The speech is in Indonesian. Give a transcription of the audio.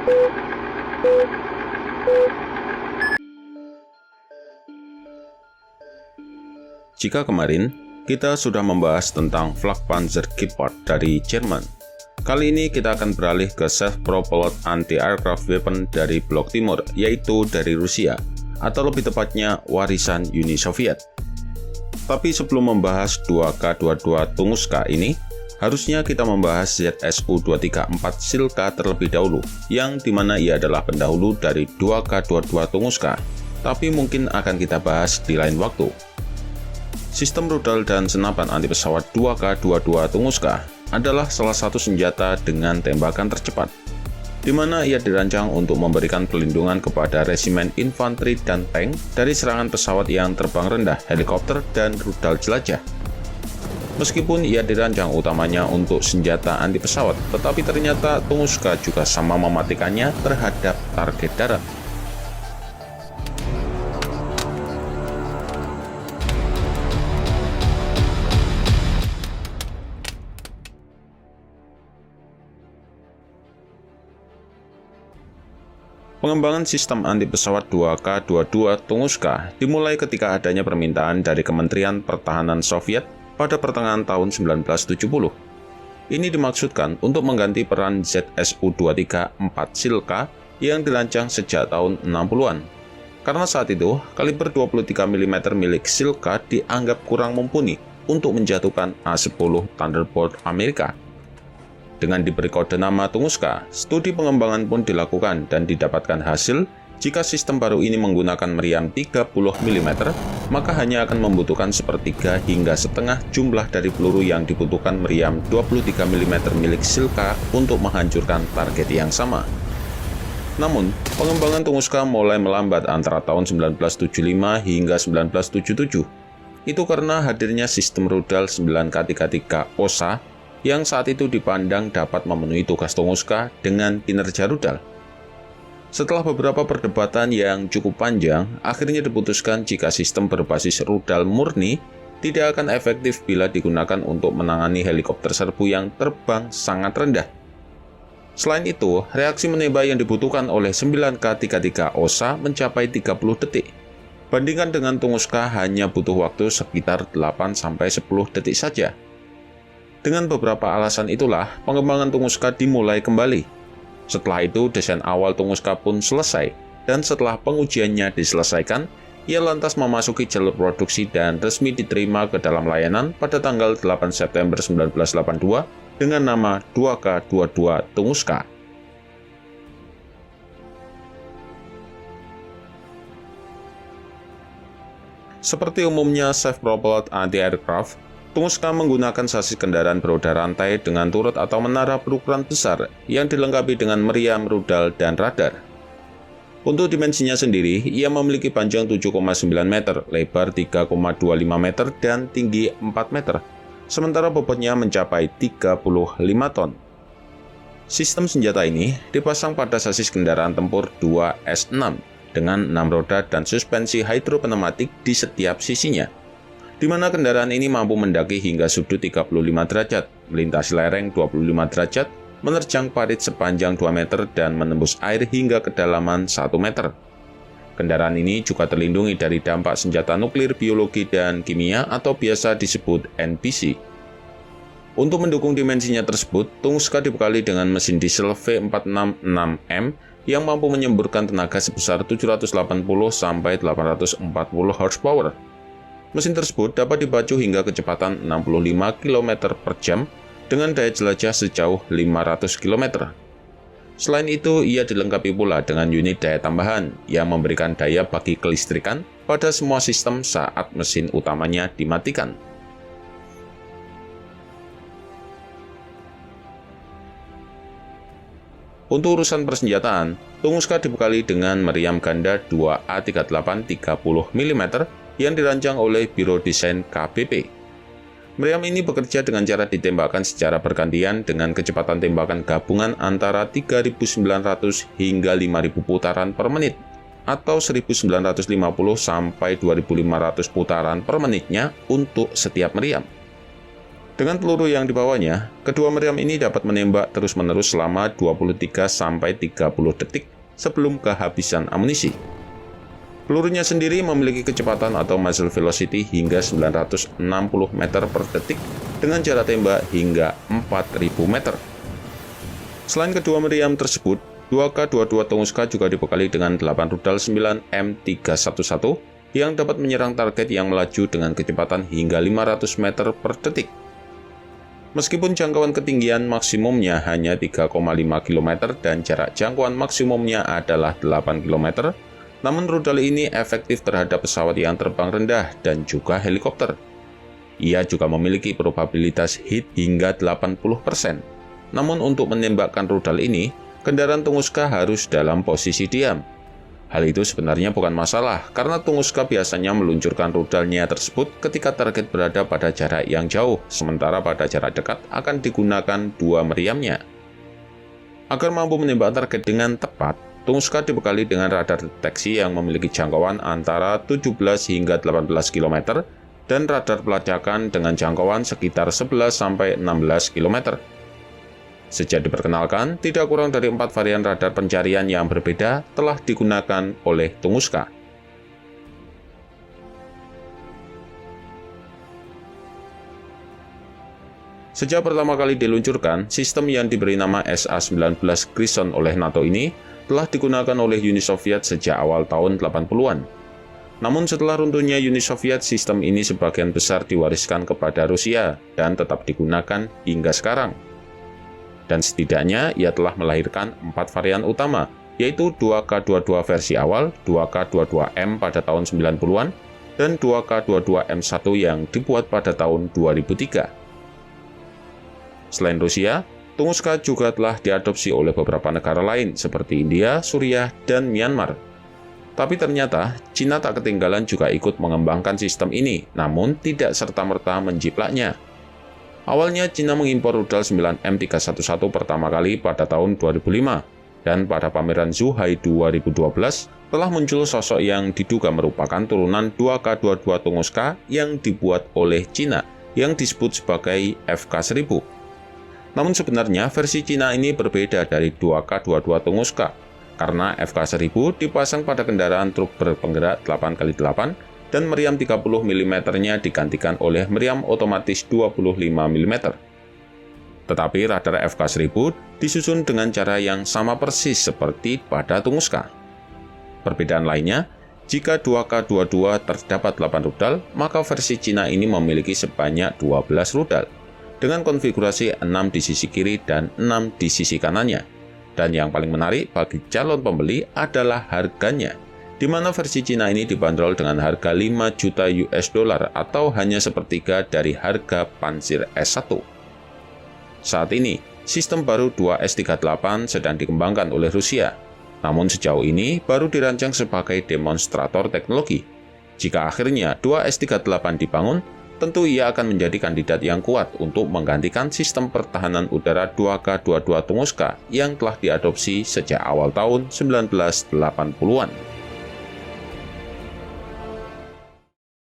Jika kemarin kita sudah membahas tentang Flakpanzer Gepard dari Jerman, kali ini kita akan beralih ke self-propelled anti-aircraft weapon dari blok timur, yaitu dari Rusia, atau lebih tepatnya warisan Uni Soviet. Tapi sebelum membahas 2K22 Tunguska ini, harusnya kita membahas ZSU-234 Silka terlebih dahulu, yang dimana ia adalah pendahulu dari 2K22 Tunguska, tapi mungkin akan kita bahas di lain waktu. Sistem rudal dan senapan anti pesawat 2K22 Tunguska adalah salah satu senjata dengan tembakan tercepat, di mana ia dirancang untuk memberikan perlindungan kepada resimen infanteri dan tank dari serangan pesawat yang terbang rendah, helikopter, dan rudal jelajah. Meskipun ia dirancang utamanya untuk senjata anti pesawat, tetapi ternyata Tunguska juga sama mematikannya terhadap target darat. Pengembangan sistem anti pesawat 2K22 Tunguska dimulai ketika adanya permintaan dari Kementerian Pertahanan Soviet pada pertengahan tahun 1970. Ini dimaksudkan untuk mengganti peran ZSU-234 Silka yang dirancang sejak tahun 60-an. Karena saat itu, kaliber 23 mm milik Silka dianggap kurang mumpuni untuk menjatuhkan A-10 Thunderbolt Amerika. Dengan diberi kode nama Tunguska, studi pengembangan pun dilakukan dan didapatkan hasil jika sistem baru ini menggunakan meriam 30 mm, maka hanya akan membutuhkan sepertiga hingga setengah jumlah dari peluru yang dibutuhkan meriam 23 mm milik Silka untuk menghancurkan target yang sama. Namun, pengembangan Tunguska mulai melambat antara tahun 1975 hingga 1977. Itu karena hadirnya sistem rudal 9K33 OSA yang saat itu dipandang dapat memenuhi tugas Tunguska dengan kinerja rudal. Setelah beberapa perdebatan yang cukup panjang, akhirnya diputuskan jika sistem berbasis rudal murni tidak akan efektif bila digunakan untuk menangani helikopter serbu yang terbang sangat rendah. Selain itu, reaksi menembak yang dibutuhkan oleh 9K33 OSA mencapai 30 detik. Bandingkan dengan Tunguska hanya butuh waktu sekitar 8-10 detik saja. Dengan beberapa alasan itulah, pengembangan Tunguska dimulai kembali. Setelah itu, desain awal Tunguska pun selesai, dan setelah pengujiannya diselesaikan, ia lantas memasuki jalur produksi dan resmi diterima ke dalam layanan pada tanggal 8 September 1982 dengan nama 2K22 Tunguska. Seperti umumnya self-propelled anti-aircraft, Tunguska menggunakan sasis kendaraan beroda rantai dengan turret atau menara berukuran besar yang dilengkapi dengan meriam, rudal, dan radar. Untuk dimensinya sendiri, ia memiliki panjang 7,9 meter, lebar 3,25 meter, dan tinggi 4 meter, sementara bobotnya mencapai 35 ton. Sistem senjata ini dipasang pada sasis kendaraan tempur 2S6 dengan 6 roda dan suspensi hidropneumatik di setiap sisinya, di mana kendaraan ini mampu mendaki hingga sudut 35 derajat, melintasi lereng 25 derajat, menerjang parit sepanjang 2 meter, dan menembus air hingga kedalaman 1 meter. Kendaraan ini juga terlindungi dari dampak senjata nuklir, biologi, dan kimia atau biasa disebut NBC. Untuk mendukung dimensinya tersebut, Tunguska dibekali dengan mesin diesel V466M yang mampu menyemburkan tenaga sebesar 780-840 horsepower. Mesin tersebut dapat dipacu hingga kecepatan 65 km per jam dengan daya jelajah sejauh 500 km. Selain itu, ia dilengkapi pula dengan unit daya tambahan yang memberikan daya bagi kelistrikan pada semua sistem saat mesin utamanya dimatikan. Untuk urusan persenjataan, Tunguska dibekali dengan meriam ganda 2A38 30 mm yang dirancang oleh Biro Desain KBP. Meriam ini bekerja dengan cara ditembakkan secara bergantian dengan kecepatan tembakan gabungan antara 3.900 hingga 5.000 putaran per menit, atau 1.950 sampai 2.500 putaran per menitnya untuk setiap meriam. Dengan peluru yang dibawanya, kedua meriam ini dapat menembak terus-menerus selama 23-30 detik sebelum kehabisan amunisi. Pelurunya sendiri memiliki kecepatan atau muzzle velocity hingga 960 meter per detik dengan jarak tembak hingga 4000 meter. Selain kedua meriam tersebut, 2K22 Tunguska juga dibekali dengan 8 rudal 9 M311 yang dapat menyerang target yang melaju dengan kecepatan hingga 500 meter per detik. Meskipun jangkauan ketinggian maksimumnya hanya 3,5 km dan jarak jangkauan maksimumnya adalah 8 km, namun rudal ini efektif terhadap pesawat yang terbang rendah dan juga helikopter. Ia juga memiliki probabilitas hit hingga 80%. Namun untuk menembakkan rudal ini, kendaraan Tunguska harus dalam posisi diam. Hal itu sebenarnya bukan masalah, karena Tunguska biasanya meluncurkan rudalnya tersebut ketika target berada pada jarak yang jauh, sementara pada jarak dekat akan digunakan dua meriamnya. Agar mampu menembak target dengan tepat, Tunguska dibekali dengan radar deteksi yang memiliki jangkauan antara 17 hingga 18 km dan radar pelacakan dengan jangkauan sekitar 11-16 km. Sejak diperkenalkan, tidak kurang dari 4 varian radar pencarian yang berbeda telah digunakan oleh Tunguska. Sejak pertama kali diluncurkan, sistem yang diberi nama SA-19 Grison oleh NATO ini telah digunakan oleh Uni Soviet sejak awal tahun 80-an. Namun setelah runtuhnya Uni Soviet, sistem ini sebagian besar diwariskan kepada Rusia dan tetap digunakan hingga sekarang. Dan setidaknya ia telah melahirkan 4 varian utama, yaitu 2K22 versi awal, 2K22M pada tahun 90-an, dan 2K22M1 yang dibuat pada tahun 2003. Selain Rusia, Tunguska juga telah diadopsi oleh beberapa negara lain seperti India, Suriah, dan Myanmar. Tapi ternyata, Cina tak ketinggalan juga ikut mengembangkan sistem ini, namun tidak serta-merta menjiplaknya. Awalnya, Cina mengimpor rudal 9 M311 pertama kali pada tahun 2005, dan pada pameran Zhuhai 2012 telah muncul sosok yang diduga merupakan turunan 2K22 Tunguska yang dibuat oleh Cina, yang disebut sebagai FK1000. Namun sebenarnya versi Cina ini berbeda dari 2K22 Tunguska, karena FK1000 dipasang pada kendaraan truk berpenggerak 8x8 dan meriam 30 mm-nya digantikan oleh meriam otomatis 25 mm. Tetapi radar FK1000 disusun dengan cara yang sama persis seperti pada Tunguska. Perbedaan lainnya, jika 2K22 terdapat 8 rudal, maka versi Cina ini memiliki sebanyak 12 rudal, dengan konfigurasi 6 di sisi kiri dan 6 di sisi kanannya. Dan yang paling menarik bagi calon pembeli adalah harganya, di mana versi Cina ini dibanderol dengan harga 5 juta US dollar atau hanya sepertiga dari harga Pansir S1. Saat ini, sistem baru 2S38 sedang dikembangkan oleh Rusia, namun sejauh ini baru dirancang sebagai demonstrator teknologi. Jika akhirnya 2S38 dibangun, tentu ia akan menjadi kandidat yang kuat untuk menggantikan sistem pertahanan udara 2K22 Tunguska yang telah diadopsi sejak awal tahun 1980-an.